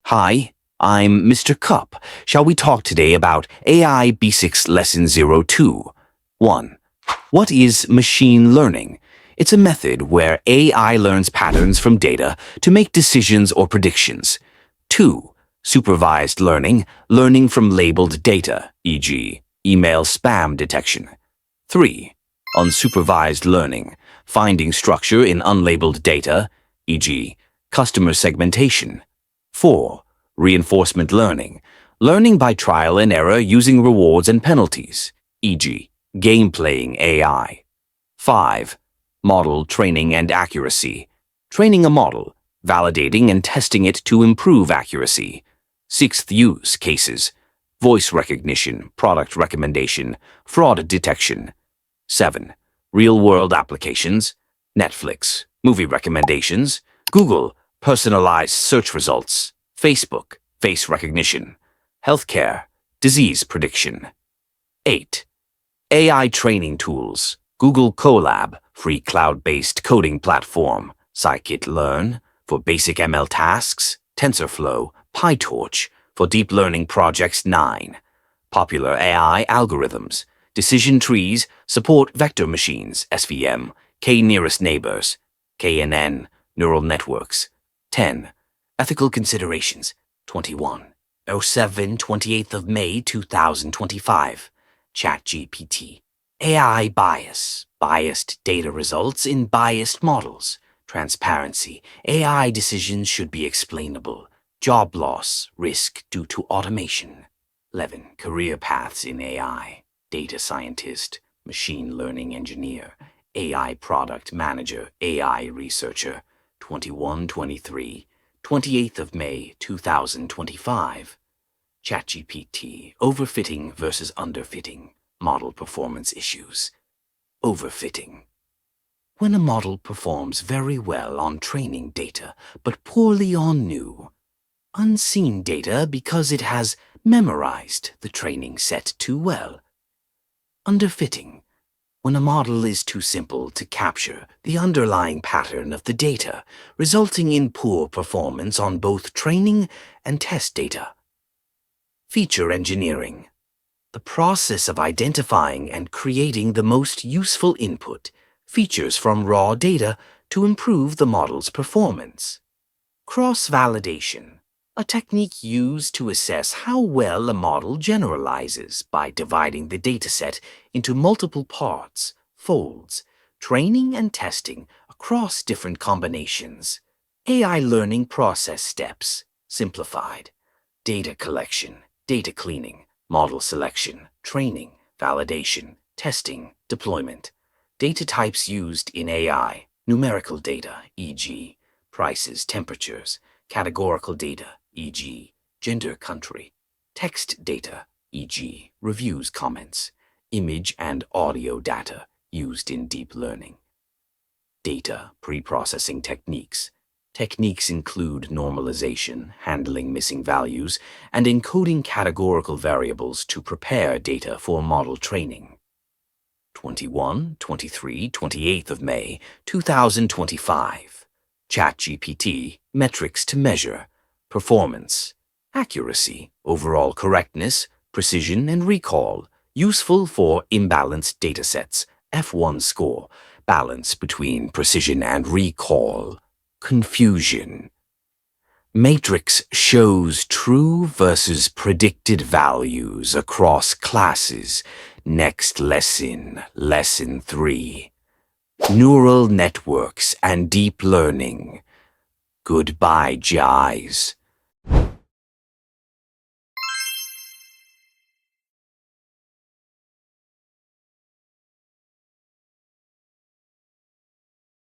Hi, I'm Mr.CUP. Shall we talk today about AI Basics Lesson 02? 1. What is machine learning? It's a method where AI learns patterns from data to make decisions or predictions. 2. Supervised learning, learning from labeled data, e.g., email spam detection. 3. Unsupervised learning, finding structure in unlabeled data, e.g., customer segmentation. 4. Reinforcement learning, learning by trial and error using rewards and penalties, e.g., game-playing AI. 5. Model training and accuracy, training a model, validating and testing it to improve accuracy. 6th use cases, voice recognition, product recommendation, fraud detection. 7. Real-world applications, Netflix, movie recommendations, Google, personalized search results, Facebook, face recognition, healthcare, disease prediction. 8. AI training tools, Google Colab, free cloud-based coding platform, Scikit-learn, for basic ML tasks, TensorFlow, PyTorch, for deep learning projects 9. Popular AI algorithms, decision trees, support vector machines, SVM, k-nearest neighbors, KNN, neural networks. 10. Ethical considerations, 21. 28th of May 2025. ChatGPT. AI bias, biased data results in biased models. Transparency, AI decisions should be explainable. Job loss, risk due to automation. 11. Career paths in AI. Data scientist, machine learning engineer, AI product manager, AI researcher. 23. 28th of May 2025. ChatGPT, overfitting versus underfitting, model performance issues. Overfitting. When a model performs very well on training data, but poorly on new, unseen data because it has memorized the training set too well. Underfitting. When a model is too simple to capture the underlying pattern of the data, resulting in poor performance on both training and test data. Feature engineering. The process of identifying and creating the most useful input, features from raw data to improve the model's performance. Cross-validation. A technique used to assess how well a model generalizes by dividing the dataset into multiple parts, folds, training and testing across different combinations. AI learning process steps, simplified. Data collection, data cleaning, model selection, training, validation, testing, deployment. Data types used in AI, numerical data, e.g., prices, temperatures, categorical data, e.g., gender, country, text data, e.g., reviews, comments, image and audio data used in deep learning. Data pre-processing techniques. Techniques include normalization, handling missing values, and encoding categorical variables to prepare data for model training. 28th of May 2025. ChatGPT, metrics to measure. Performance, accuracy, overall correctness, precision, and recall, useful for imbalanced datasets, F1 score, balance between precision and recall, confusion. Matrix shows true versus predicted values across classes. Next lesson, lesson 3. Neural networks and deep learning. Goodbye, Jais.